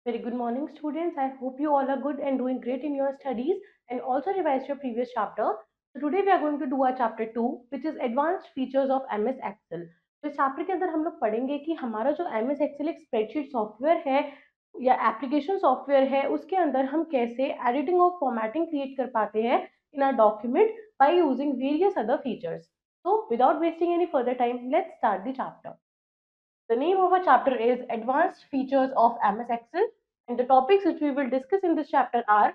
Very good morning, students. I hope you all are good and doing great in your studies and also revised your previous chapter. So today we are going to do our chapter 2, which is Advanced Features of MS Excel. तो इस chapter के अंदर हम लोग पढ़ेंगे कि हमारा जो MS Excel एक स्प्रेडशीट सॉफ्टवेयर है या एप्लीकेशन सॉफ्टवेयर है, उसके अंदर हम कैसे एडिटिंग और फॉर्मेटिंग क्रिएट कर पाते हैं इन are document by using various other features. So without wasting any further time, let's start the chapter. The name of our chapter is Advanced Features of MS Excel, and the topics which we will discuss in this chapter are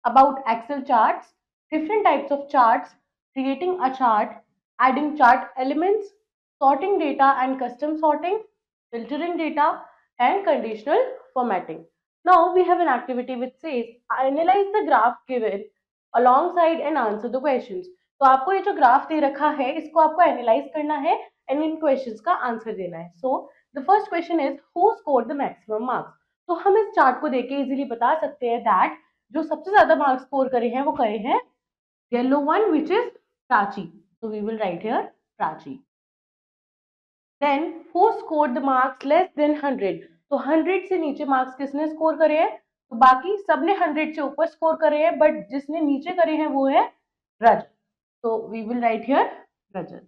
about Excel charts, different types of charts, creating a chart, adding chart elements, sorting data and custom sorting, filtering data, and conditional formatting. Now we have an activity which says analyze the graph given alongside and answer the questions. तो आपको ये जो graph दे रखा है इसको आपको analyse करना है एंड इन क्वेश्चंस का आंसर देना है. So the first question is who scored the maximum marks. तो हम इस चार्ट को देख के इजीली बता सकते हैं दैट जो सबसे ज्यादा मार्क्स स्कोर करे हैं वो करे हैं yellow one which is Prachi. So we will write here Prachi. Then who scored the marks less than 100? तो 100 से नीचे मार्क्स किसने स्कोर करे हैं? तो बाकी सबने 100 से ऊपर स्कोर करे हैं, बट जिसने नीचे करे हैं वो है रजत. So we will write here Rajat.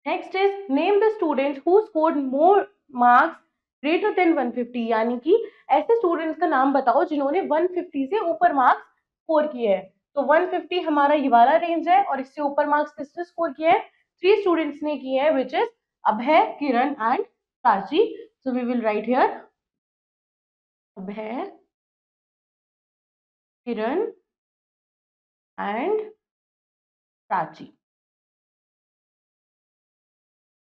Next is name the students who scored more marks greater than 150. यानी कि ऐसे स्टूडेंट्स का नाम बताओ जिन्होंने 150 से ऊपर मार्क्स स्कोर किए हैं. तो 150 हमारा ये वाला रेंज है और इससे ऊपर मार्क्स किसने स्कोर किए हैं? 3 स्टूडेंट्स ने किए हैं, which is Abhay, Kiran and Prachi. So we will write here Abhay, Kiran and Prachi.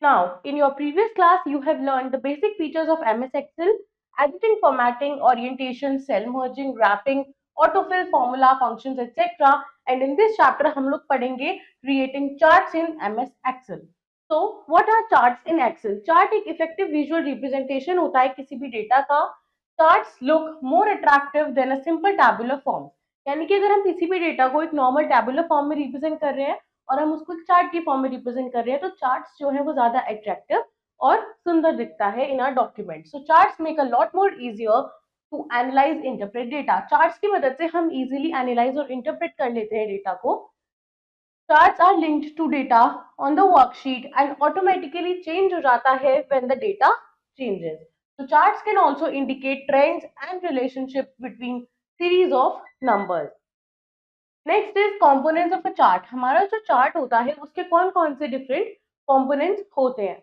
Now, in your previous class, you have learned the basic features of MS Excel, editing, formatting, orientation, cell merging, wrapping, autofill, formula, functions, etc. And in this chapter, हम लोग पढ़ेंगे creating charts in MS Excel. So, what are charts in Excel? Chart एक effective visual representation होता है किसी भी data का. Charts look more attractive than a simple tabular form. यानी कि अगर हम किसी भी डेटा को एक नॉर्मल टैबुलर फॉर्म में रिप्रेजेंट कर रहे हैं और हम उसको चार्ट की फॉर्म में रिप्रेजेंट कर रहे हैं तो चार्ट्स जो है वो ज्यादा अट्रैक्टिव और सुंदर दिखता है in our document. So charts make a lot more easier to analyse interpret data. Charts की मदद से हम इजीली एनालाइज और इंटरप्रेट कर लेते हैं डेटा को. Charts are linked to data on the worksheet and automatically change हो जाता है when the data changes. So charts can also indicate trends and relationships between series of numbers. Next is components of a chart. हमारा जो chart होता है उसके कौन कौन से डिफरेंट कंपोनेंट्स होते हैं.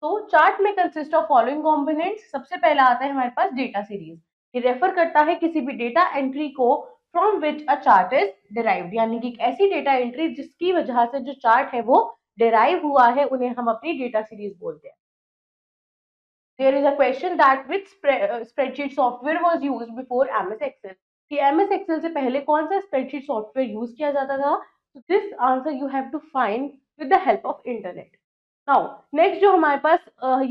तो चार्ट में कंसिस्ट ऑफ फॉलोइंग कंपोनेंट्स. सबसे पहला आता है हमारे पास डेटा सीरीज. ये रेफर करता है किसी भी डेटा एंट्री को from which a chart is derived, यानी कि ऐसी डेटा एंट्री जिसकी वजह से जो चार्ट है वो डिराइव हुआ है उन्हें हम अपनी डेटा सीरीज बोलते हैं. There is a question that which spreadsheet software was used before MS Excel. कि MS Excel से पहले कौन सा स्प्रेडशीट सॉफ्टवेयर यूज किया जाता था? So this answer you have to find with the help of internet. Now next जो हमारे पास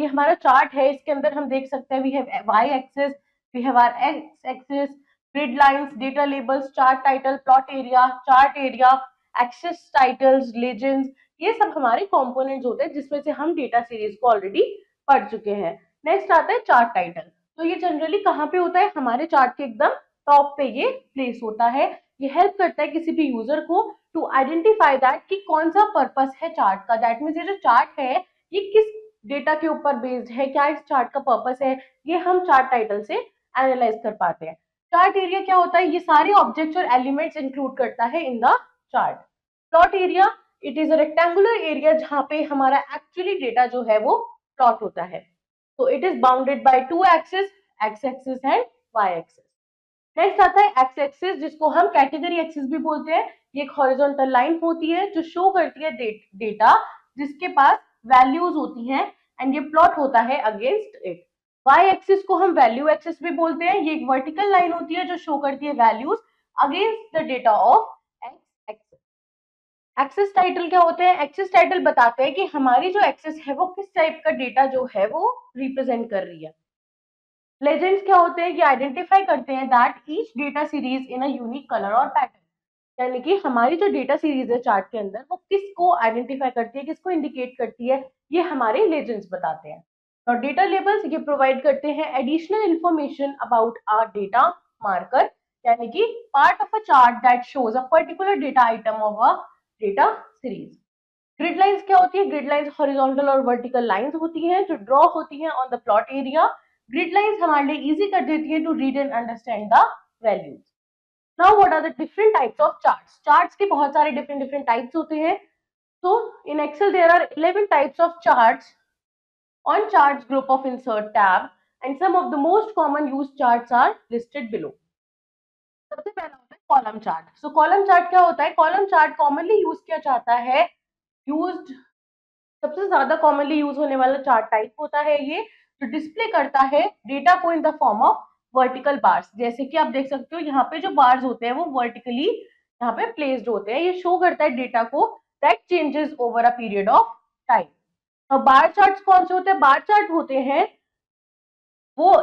ये हमारा चार्ट है, इसके अंदर हम देख सकते हैं we have y axis, we have our x axis, grid lines, data labels, chart title, plot area, chart area, axis titles, legends. ये सब हमारे कंपोनेंट्स होते हैं जिसमें से हम डेटा सीरीज को ऑलरेडी पढ़ चुके हैं. नेक्स्ट आता है चार्ट टाइटल. तो ये जनरली कहाँ पे होता है? हमारे चार्ट के एकदम टॉप पे ये प्लेस होता है. ये हेल्प करता है किसी भी यूजर को टू आइडेंटिफाई दैट कि कौन सा पर्पस है चार्ट का. दैट मीन्स ये जो चार्ट है ये किस डेटा के ऊपर बेस्ड है, क्या इस चार्ट का पर्पस है, ये हम चार्ट टाइटल से एनालाइज कर पाते हैं. चार्ट एरिया क्या होता है? ये सारे ऑब्जेक्ट्स और एलिमेंट्स इंक्लूड करता है in the chart. Plot area, it is a rectangular area जहाँ पे हमारा एक्चुअली डेटा जो है वो प्लॉट होता है. So it is bounded by two axes, x-axis and y-axis. Next आता है एक्स एक्सिस, जिसको हम कैटेगरी एक्सिस भी बोलते हैं. ये एक हॉरिजॉन्टल लाइन होती है जो शो करती है डेटा जिसके पास वैल्यूज होती हैं एंड ये प्लॉट होता है अगेंस्ट इट. वाई एक्सिस को हम वैल्यू एक्सिस भी बोलते हैं. ये एक वर्टिकल लाइन होती है जो शो करती है values against the data of X axis. Axis title क्या होते हैं? एक्सेस टाइटल बताते हैं कि हमारी जो एक्सेस है वो किस टाइप का डेटा जो है वो रिप्रेजेंट कर रही है. लेजेंड्स क्या होते हैं? ये आइडेंटिफाई करते हैं that each data series in a unique colour और पैटर्न. यानी कि हमारी जो डेटा सीरीज है चार्ट के अंदर वो किसको आइडेंटिफाई करती है, किसको इंडिकेट करती है, ये हमारे लेजेंड्स बताते हैं. और डेटा लेबल्स ये प्रोवाइड करते हैं additional information about a data marker, यानी कि part of a chart that shows a particular data item of a data series. Grid lines क्या होती है? ग्रिड लाइंस हॉरिजॉन्टल और वर्टिकल लाइंस होती हैं जो ड्रॉ होती हैं on the plot area. Grid lines हमारे लिए इजी कर देती है to read and understand the values. Now what are the different types of charts? Charts के बहुत सारे डिफरेंट टाइप्स होते हैं। So in Excel there are 11 types of charts on charts group of insert tab, and some of the most common used charts are listed below. सबसे पहला होता है column chart. सो column chart क्या होता है? Column chart commonly use किया जाता है, यूज्ड सबसे ज्यादा कॉमनली यूज होने वाला चार्ट टाइप होता है ये, जो डिस्प्ले करता है डेटा को in the form of vertical bars. जैसे कि आप देख सकते हो यहाँ पे जो बार्स होते हैं वो वर्टिकली यहाँ पे प्लेस्ड होते हैं। ये शो करता है डेटा को that changes over a period of time. अब बार चार्ट्स कौन से होते हैं? बार चार्ट होते हैं वो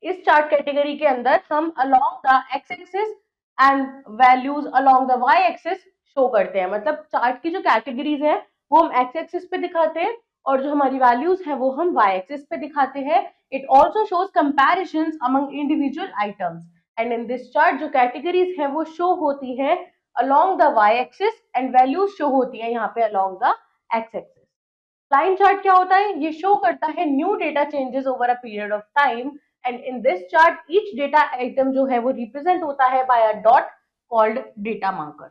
इस चार्ट कैटेगरी के अंदर हम along the X axis and values along the Y axis show करते हैं। मतलब चार्ट की जो कैटेगरीज है वो हम एक्स एक्सिस पे दिखाते हैं और जो हमारी वैल्यूज है वो हम वाई एक्सिस पे दिखाते हैं। It also shows comparisons among individual items, and in this chart जो कैटेगरीज है वो शो होती है along the Y axis and values show होती है यहाँ पे along the X axis. Line chart क्या होता है? ये शो करता है new data changes over a period of time, and in this chart each data item जो है वो रिप्रेजेंट होता है by a dot called data marker.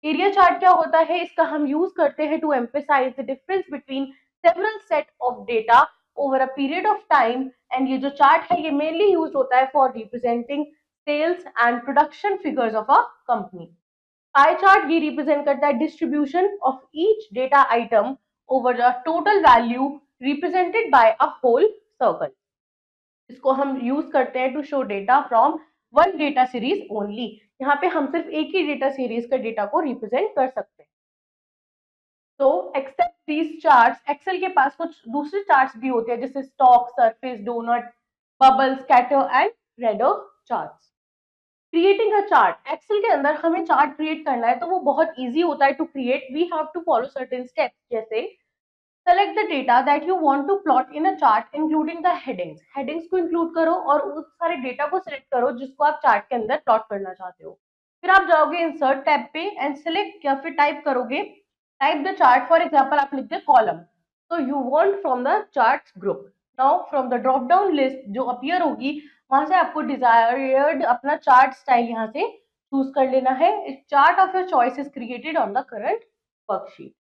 Area chart क्या होता है? इसका हम यूज करते हैं to emphasize the difference between several set of data over a period of time, and ये जो चार्ट है ये मेनली यूज होता है for representing sales and production figures of a company. Pie chart ये रिप्रेजेंट करता है distribution of each data item over the total value represented by a whole circle. इसको हम यूज करते हैं to show data from one data series only. यहाँ पे हम सिर्फ एक ही डेटा सीरीज का डेटा को रिप्रेजेंट कर सकते हैं। तो एक्सेप्ट दीज चार्ट्स, एक्सेल के पास कुछ दूसरे चार्ट्स भी होते हैं जैसे stock, surface, donut, bubble, scatter and radar charts. Creating a chart, Excel के अंदर हमें चार्ट क्रिएट करना है तो वो बहुत इजी होता है to create. We have to follow certain steps, जैसे select the data that you want to plot in a chart including the headings. Headings को इंक्लूड करो और उस सारे डेटा को सिलेक्ट करो जिसको आप चार्ट के अंदर प्लॉट करना चाहते हो। फिर आप जाओगे इंसर्ट टैब पे एंड सिलेक्ट या फिर टाइप करोगे, type the chart. For example आप लिखते कॉलम, तो you want from the charts group. Now from the drop down list जो अपीयर होगी वहां से आपको डिजायर्ड अपना चार्ट स्टाइल यहाँ से चूज कर लेना है। Chart of your choice is created on the current worksheet.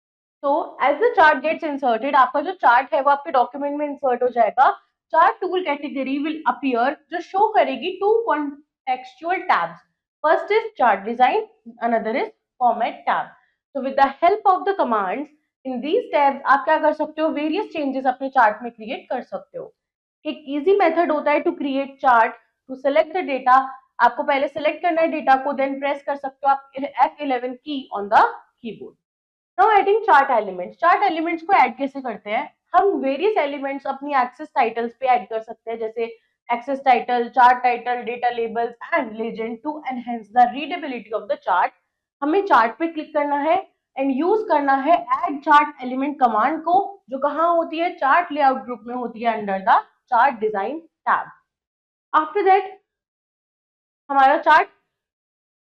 तो as the chart gets inserted, आपका जो चार्ट है वो आपके डॉक्यूमेंट में इंसर्ट हो जाएगा। Chart tool category will appear जो शो करेगी two contextual tabs. First is chart design, another is format tab. So with the help of the commands in these tabs आप क्या कर सकते हो? वेरियस चेंजेस अपने चार्ट में क्रिएट कर सकते हो। एक इजी मेथड होता है to create chart. To select the data, आपको पहले सेलेक्ट करना है डेटा को, देन प्रेस कर सकते हो आप F11 की on the keyboard. Now adding chart elements. Chart elements को ऐड कैसे करते हैं? हम वेरियस एलिमेंट्स अपनी एक्सेस टाइटल्स पे ऐड कर सकते हैं, जैसे axis title, chart title, data labels and legend to enhance the readability of the chart. हमें चार्ट पे क्लिक करना है एंड यूज करना है ऐड चार्ट एलिमेंट कमांड को, जो कहाँ होती है? चार्ट लेआउट ग्रुप में होती है under the chart design tab. After that हमारा चार्ट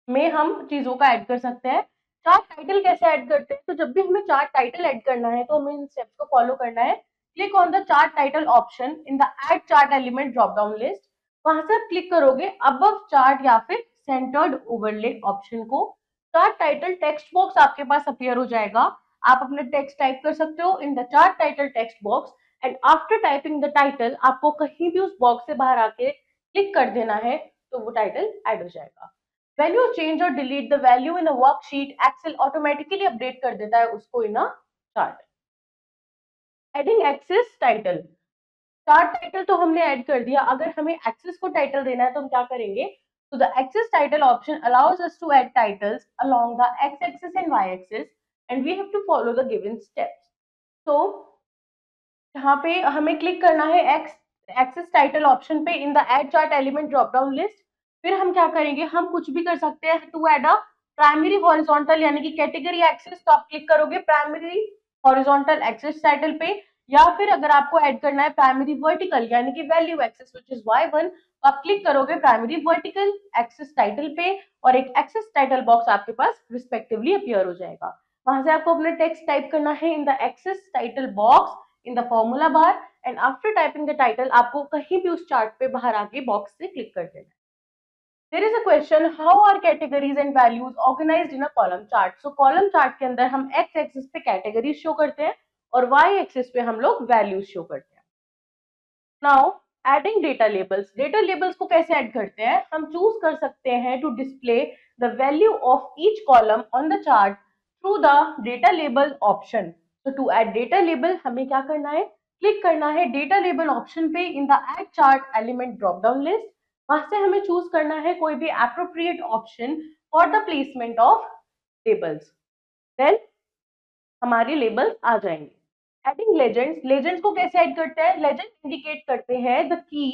में हम चीजों का ऐड कर सकते हैं। चार्ट टाइटल कैसे ऐड करते हैं? तो जब भी हमें चार्ट टाइटल ऐड करना है तो हमें इन स्टेप्स को फॉलो करना है। Click on the chart title option in the add chart element drop down list. वहां से आप क्लिक करोगे अबव चार्ट या फिर सेंटर्ड ओवरले ऑप्शन को। चार्ट टाइटल टेक्स्ट बॉक्स आपके पास अपीयर हो जाएगा। आप अपने टेक्स्ट टाइप कर सकते हो in the chart title text box, and after typing the title आपको कहीं भी उस बॉक्स से बाहर आके क्लिक कर देना है तो वो टाइटल ऐड हो जाएगा। When you change or delete the value in a worksheet, Excel automatically update कर देता है उसको in a chart. Adding axis title. Chart title तो हमने ऐड कर दिया, अगर हमें एक्सेस को टाइटल देना है तो हम क्या करेंगे? तो the axis title option allows us to add titles along the X axis and Y axis, and we have to follow the given steps. तो यहाँ पे हमें क्लिक करना है एक्सेस टाइटल ऑप्शन पे in the add chart element drop down list. फिर हम क्या करेंगे? हम कुछ भी कर सकते हैं to add a primary horizontal यानी कि कैटेगरी एक्सिस। तो आप क्लिक करोगे प्राइमरी हॉरिजॉन्टल एक्सिस टाइटल पे, या फिर अगर आपको ऐड करना है प्राइमरी वर्टिकल यानी कि value access which is y1, तो आप क्लिक करोगे प्राइमरी वर्टिकल एक्सेस टाइटल पे और एक एक्सेस टाइटल बॉक्स आपके पास रिस्पेक्टिवली अपीयर हो जाएगा। वहां से आपको अपना टेक्स्ट टाइप करना है in the axis title box in the formula bar and after typing the title आपको कहीं भी उस चार्ट पे बाहर आके बॉक्स से क्लिक कर देना है। There is a question, how are categories and values organized in a column chart? So column chart के अंदर हम x axis पे categories show करते हैं और y axis पे हम लोग values show करते हैं। Now adding data labels. Data labels को कैसे ऐड करते हैं? हम चूज कर सकते हैं to display the value of each column on the chart through the data label option. So to add data label हमें क्या करना है? क्लिक करना है data label option पे in the add chart element drop down list। वहां से हमें चूज करना है कोई भी appropriate option for the placement of labels। Then हमारे लेबल्स आ जाएंगे। एडिंग लेजेंड्स, लेजेंड्स को कैसे ऐड करते हैं? लेजेंड इंडिकेट करते हैं the key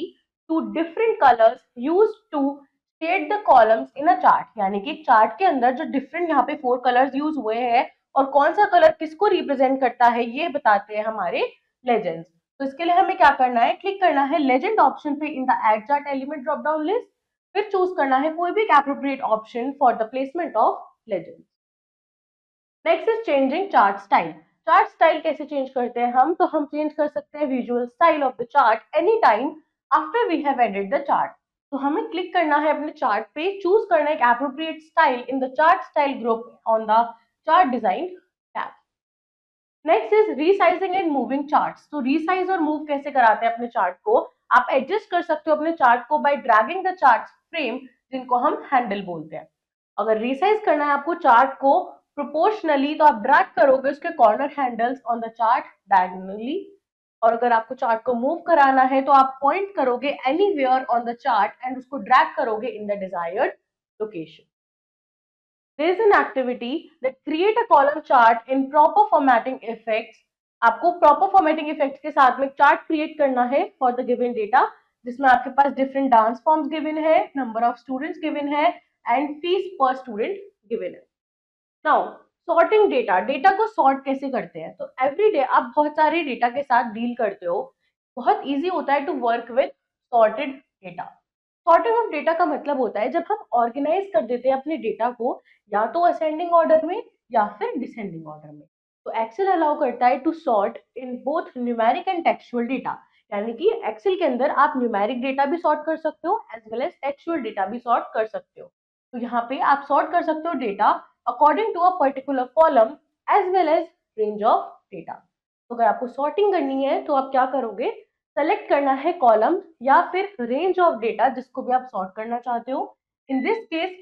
to different colours used to shade the columns in a chart, यानी कि चार्ट के अंदर जो डिफरेंट यहाँ पे 4 कलर्स यूज हुए हैं और कौन सा कलर किसको रिप्रेजेंट करता है ये बताते हैं हमारे लेजेंड्स। तो इसके लिए हमें क्या करना है? क्लिक करना है लेजेंड ऑप्शन पे in the add chart element drop down list, फिर चूज करना है कोई भी appropriate option for the placement of legends. Next is changing chart style. Chart style कैसे चेंज करते हैं हम? तो हम चेंज कर सकते हैं visual style of the chart any time after we have added the chart. तो हमें क्लिक करना है अपने चार्ट पे, चूज करना है एक appropriate style in the chart style group on the chart design tab. Next is resizing and moving charts. तो रीसाइज और मूव कैसे कराते हैं अपने चार्ट को? आप एडजस्ट कर सकते हो अपने चार्ट को bye dragging the chart frame, जिनको हम हैंडल बोलते हैं। अगर रीसाइज करना है आपको चार्ट को प्रोपोर्शनली, तो आप ड्रैग करोगे उसके corner handles on the chart diagonally, और अगर आपको चार्ट को मूव कराना है तो आप पॉइंट करोगे anywhere on the chart and उसको ड्रैग करोगे in the desired location. There is an activity that create a column chart in proper formatting effects. आपको proper formatting effects के साथ में चार्ट क्रिएट करना है for the given data, जिसमें आपके पास different dance forms given है, number of students given है and fees per student given है। Now sorting data, डेटा को sort कैसे करते हैं? तो every day आप बहुत सारे डेटा के साथ डील करते हो, बहुत easy होता है to work with sorted data। Sorting of data का मतलब होता है जब हम ऑर्गेनाइज कर देते हैं अपने डेटा को या तो असेंडिंग ऑर्डर में या फिर डिसेंडिंग ऑर्डर में। तो एक्सेल अलाउ करता है to sort in both numeric and textual data, यानी कि एक्सेल के अंदर आप न्यूमेरिक डेटा भी सॉर्ट कर सकते हो as well as textual data भी सॉर्ट कर सकते हो। तो यहाँ पे आप सॉर्ट कर सकते हो data according to a particular column as well as range of data. तो अगर आपको सॉर्टिंग करनी है तो आप क्या करोगे? सेलेक्ट करना है कॉलम या फिर रेंज ऑफ डेटा जिसको भी आप सॉर्ट करना चाहते हो। इन दिस केस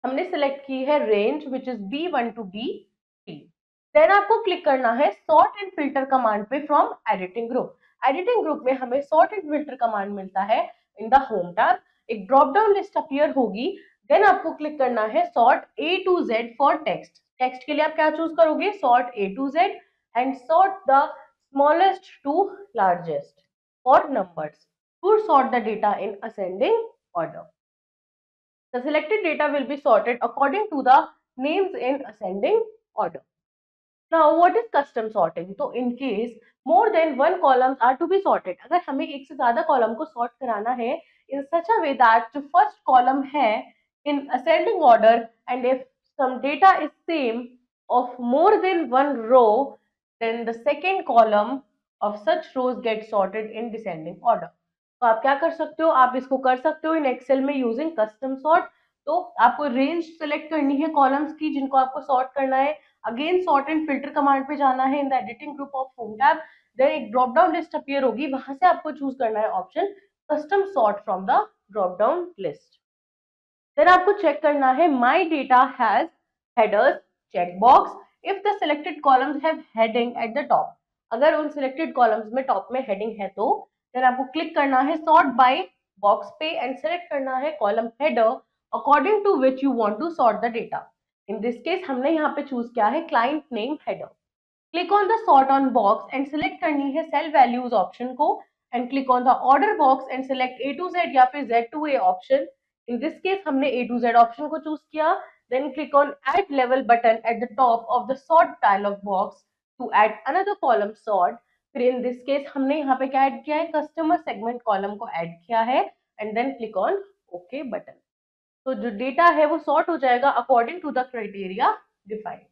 हमने सेलेक्ट की है range which is B1 to B3। Then आपको क्लिक करना है सॉर्ट एंड फिल्टर कमांड पे from editing group. Editing group में हमें सॉर्ट एंड फिल्टर कमांड मिलता है इन द होम टैब, एक ड्रॉप डाउन लिस्ट अपीयर होगी। देन आपको क्लिक करना है sort A to Z for text. Text के लिए आप क्या चूज करोगे? Sort A to Z and sort the smallest to largest for numbers to sort the data in ascending order. The selected data will be sorted according to the names in ascending order. Now, what is custom sorting? तो in case more than one columns are to be sorted, अगर हमें एक से ज्यादा column को sort कराना है in such a way that जो first column है in ascending order and if some data is same of more than one row, then the second column of such rows get sorted in descending order. तो आप क्या कर सकते हो? आप इसको कर सकते हो इन एक्सेल में यूजिंग कस्टम सॉर्ट। तो आपको रेंज सेलेक्ट करनी है कॉलम्स की जिनको आपको सॉर्ट करना है। Again sort and filter command पे जाना है in the editing group of home tab, then एक ड्रॉप डाउन लिस्ट अपीयर होगी, वहां से आपको चूज करना है option custom sort from the drop down list. Then आपको चेक करना है my data has headers check box if the selected columns have heading at the top. अगर उन सिलेक्टेड कॉलम्स में टॉप में हेडिंग है तो देन आपको क्लिक करना है सॉर्ट बाय बॉक्स पे एंड सेलेक्ट करना है column header according to which you want to sort the data. In this case हमने यहाँ पे चूज किया है client name header. Click on the sort on box and select करनी है सेल वैल्यूज ऑप्शन को and click on the order box and select A to Z या फिर Z to A option. In this case हमने A to Z option को choose किया। Then click on add level button at the top of the sort dialog box to add another column sort फिर इन this case हमने यहाँ पे क्या add किया है, कस्टमर सेगमेंट कॉलम को ऐड किया है and then click on okay button. तो जो डेटा है वो सॉर्ट हो जाएगा according to the criteria defined.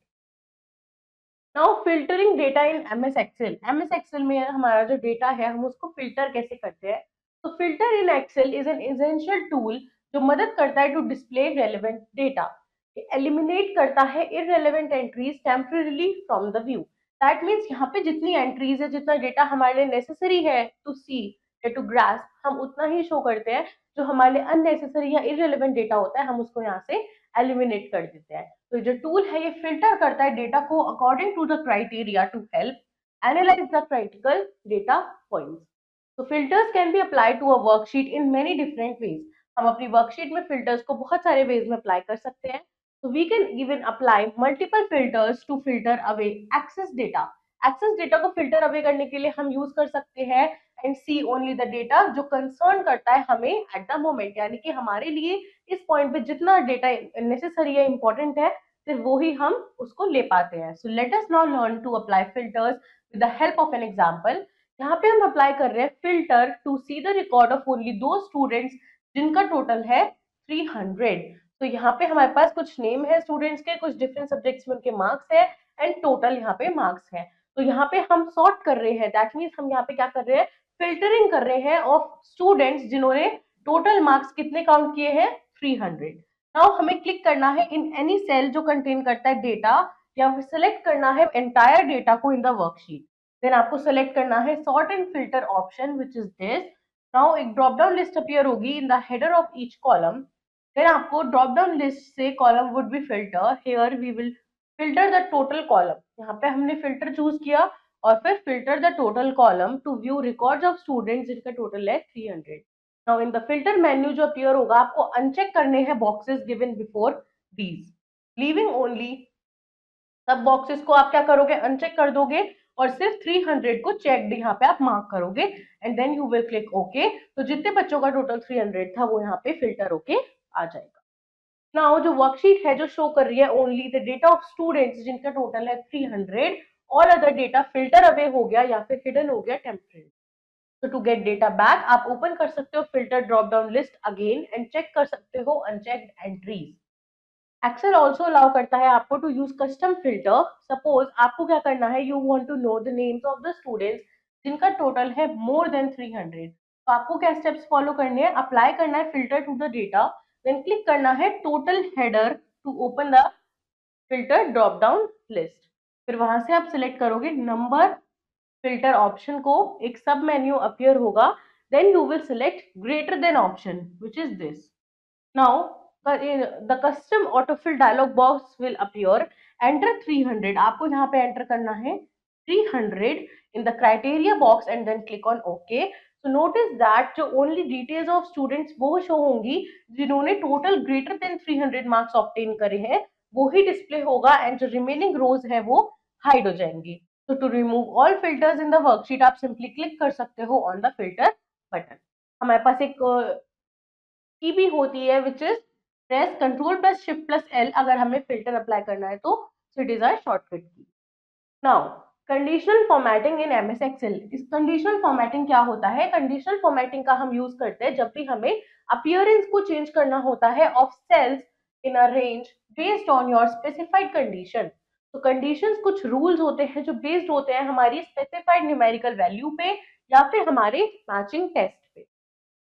Now filtering data in MS Excel. MS Excel में हमारा जो डेटा है हम उसको फिल्टर कैसे करते हैं। तो filter in Excel is an essential tool जो मदद करता है to display relevant data, eliminate करता है irrelevant entries temporarily from the view. That means यहाँ पे जितनी एंट्रीज है, जितना डेटा हमारे लिए नेसेसरी है टू सी या टू ग्रास्प, हम उतना ही शो करते हैं। जो हमारे लिए अननेसेसरी या इररेलेवेंट डेटा होता है हम उसको यहाँ से एलिमिनेट कर देते हैं। तो जो टूल है ये फिल्टर करता है डेटा को according to the criteria to help analyse the critical data points. तो filters can be applied to a worksheet in many different ways. हम अपनी वर्कशीट में फिल्टर्स को बहुत सारे वेज में अप्लाई कर सकते हैं। So we can even apply multiple filters to filter away excess data. Excess data को filter away करने के लिए हम use कर सकते हैं and see only the data जो concern करता है हमें at the moment, यानी कि हमारे लिए इस point पे जितना data necessary है, important है, सिर्फ वो ही हम उसको ले पाते हैं। So let us now learn to apply filters with the help of an example. यहाँ पे हम अप्लाई कर रहे हैं filter to see the record of only those students जिनका टोटल है 300। तो यहाँ पे हमारे पास कुछ नेम है स्टूडेंट्स के, कुछ डिफरेंट सब्जेक्ट्स में उनके मार्क्स है एंड टोटल यहाँ पे मार्क्स है। तो यहाँ पे हम सॉर्ट कर रहे हैं, दैट मीन्स हम यहाँ पे क्या कर रहे हैं, फिल्टरिंग कर रहे हैं ऑफ स्टूडेंट्स जिन्होंने टोटल मार्क्स कितने काउंट किए हैं, 300। नाउ हमें क्लिक करना है इन एनी सेल जो कंटेन करता है डेटा, या फिर सिलेक्ट करना है एंटायर डेटा को इन द वर्कशीट। देन आपको सिलेक्ट करना है sort and filter option which is this. Now एक ड्रॉप डाउन लिस्ट अपीयर होगी in the header of each column. फिर आपको ड्रॉप डाउन लिस्ट से column would be filter, here we will filter the total column. यहाँ पे हमने filter choose किया और फिर filter the total column to view records of students जिनका टोटल है 300। Now in the filter menu जो अपीयर होगा आपको अनचेक करने हैं boxes given before these, leaving only सब बॉक्सेस को आप क्या करोगे, अनचेक कर दोगे और सिर्फ 300 को चेक्ड यहाँ पे आप मार्क करोगे and then you will click okay. तो जितने बच्चों का टोटल 300 था वो यहाँ पे फिल्टर होके आ जाएगा। नाउ जो वर्कशीट है जो शो कर रही है only the data of students जिनका टोटल है 300, और अदर डेटा फिल्टर अवे हो गया या फिर हिडन हो गया टेम्परेरी। तो टू गेट डेटा बैक आप ओपन कर सकते हो filter drop down list again and check कर सकते हो unchecked entries. Excel also allow करता है आपको to use custom filter. Suppose आपको क्या करना है, you want to know the names of the students जिनका टोटल है मोर देन 300। तो आपको क्या स्टेप्स फॉलो करने हैं, अप्लाई करना है filter to the data, then click करना है total header to open the filter drop down list. फिर वहां से आप सिलेक्ट करोगे नंबर फिल्टर ऑप्शन को, एक सब मेन्यू अपीयर होगा, then you will select greater than option which is this. Now the custom autofill dialog box will appear. Enter 300, आपको यहाँ पे एंटर करना है 300 in the criteria box and then click on OK. So notice that जो only details of students वो show होंगी जिन्होंने total greater than 300 marks obtain करे हैं, वो ही डिस्प्ले होगा एंड जो रिमेनिंग रोज है वो हाइड हो जाएंगी। तो to remove all filters in the worksheet आप सिंपली क्लिक कर सकते हो ऑन द फिल्टर बटन। हमारे पास एक की भी होती है which is press control plus shift plus L अगर हमें फिल्टर अप्लाई करना है तो it is our shortcut key. Now conditional formatting in MS Excel. इस कंडीशनल फॉर्मेटिंग क्या होता है, कंडीशनल फॉर्मेटिंग का हम यूज करते हैं जब भी हमें अपीयरेंस को चेंज करना होता है of cells in a range based on your specified condition. तो कंडीशंस कुछ रूल्स होते हैं जो बेस्ड होते हैं हमारी स्पेसिफाइड न्यूमेरिकल वैल्यू पे या फिर हमारे मैचिंग टेस्ट पे।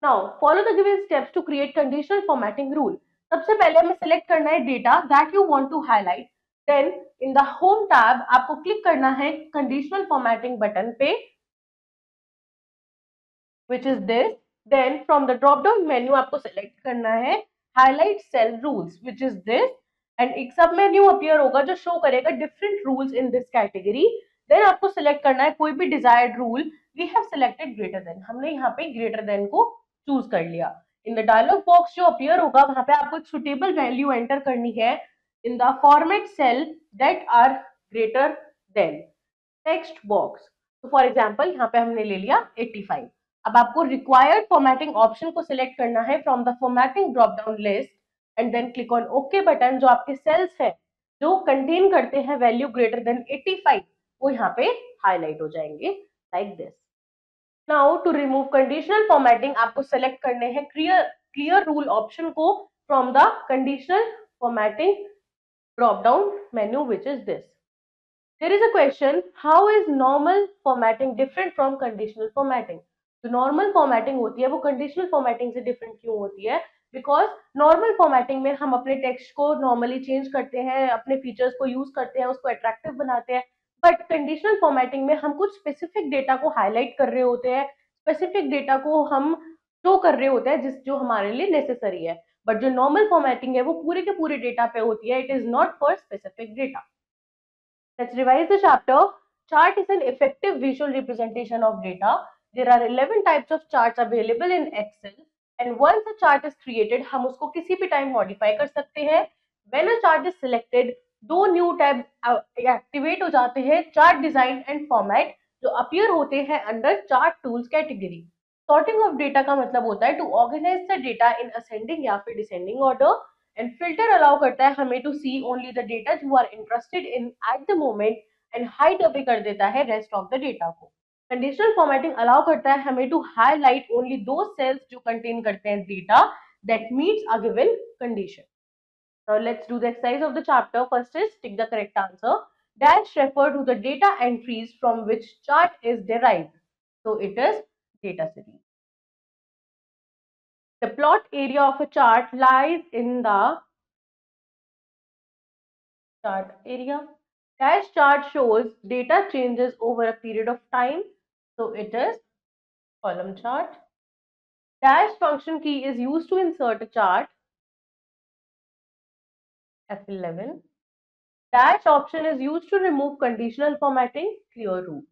Now follow the given steps to create conditional formatting rule. सबसे पहले हमें सिलेक्ट करना है data that you want to highlight, then in the home tab आपको क्लिक करना है कंडीशनल फॉर्मेटिंग बटन पे which is this, then from the drop down menu आपको सिलेक्ट करना है highlight cell rules which is this, and एक sub menu appear होगा जो शो करेगा different rules in this category। then आपको सिलेक्ट करना है कोई भी desired rule, we have selected greater than, हमने यहाँ पे greater than को चूज कर लिया। इन द डायलॉग बॉक्स जो अपीयर होगा वहां पे आपको एक सुटेबल वैल्यू एंटर करनी है in the format cell that are greater than text box. तो फॉर एग्जांपल यहाँ पे हमने ले लिया 85। अब आपको रिक्वायर्ड फॉर्मेटिंग ऑप्शन को सिलेक्ट करना है from the formatting drop down list and then click on okay button. जो आपके सेल्स है जो कंटेन करते हैं वैल्यू ग्रेटर देन 85 वो यहाँ पे हाईलाइट हो जाएंगे। like this. Now to remove conditional formatting आपको select करने हैं clear rule option को from the conditional formatting drop down menu, which is this. There is a question, how is normal formatting different from conditional formatting? जो normal formatting होती है वो conditional formatting से different क्यों होती है? Because normal formatting में हम अपने text को normally change करते हैं, अपने features को use करते हैं, उसको attractive बनाते हैं, but conditional formatting में हम कुछ specific data को highlight कर रहे होते हैं, specific data को हम show कर रहे होते हैं जो हमारे लिए necessary है, but जो normal formatting है वो पूरे के पूरे data पे होती है, it is not for specific data. Let's revise the chapter. Chart is an effective visual representation of data. There are 11 types of charts available in Excel, and once a chart is created, हम उसको किसी भी time modify कर सकते हैं. When a chart is selected, दो new tabs activate हो जाते हैं, chart design and format, जो appear होते हैं under chart tools category. Sorting of data का मतलब होता है to organize the data in ascending या फिर descending order. And filter allow करता है हमें to see only the data you are interested in at the moment, and hide away कर देता है rest of the data को. Conditional formatting allow करता है हमें to highlight only those cells जो contain करते हैं data that meets a given condition. Now let's do the exercise of the chapter. First is tick the correct answer. Dash refer to the data entries from which chart is derived. So it is data series. The plot area of a chart lies in the chart area. Dash chart shows data changes over a period of time. So it is column chart. Dash function key is used to insert a chart. F11. Dash option is used to remove conditional formatting. Clear rule.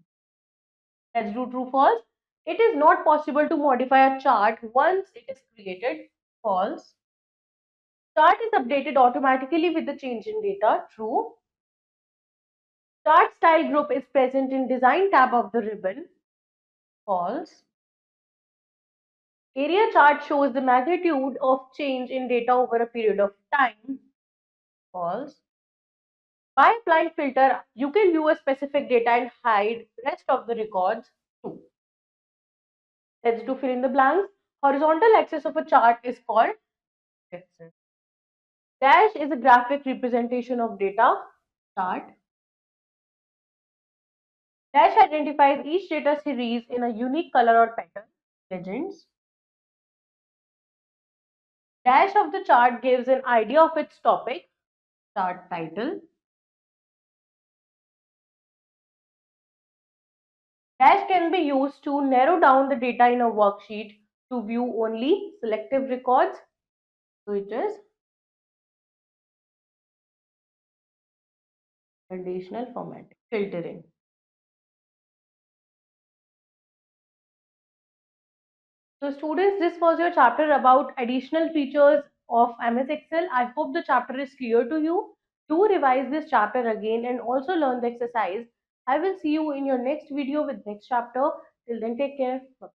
Let's do true false. It is not possible to modify a chart once it is created. False. Chart is updated automatically with the change in data. True. Chart style group is present in design tab of the ribbon. False. Area chart shows the magnitude of change in data over a period of time. False. By applying filter, you can view a specific data and hide rest of the records. True. Let's do fill in the blanks. Horizontal axis of a chart is called axis. Dash is a graphic representation of data. Chart. Dash identifies each data series in a unique color or pattern. Legends. Dash of the chart gives an idea of its topic. Chart title. Dash can be used to narrow down the data in a worksheet to view only selective records. So it is conditional formatting. Filtering. So students, this was your chapter about additional features of MS Excel. I hope the chapter is clear to you. Do revise this chapter again and also learn the exercise. I will see you in your next video with next chapter. Till then, take care. Bye.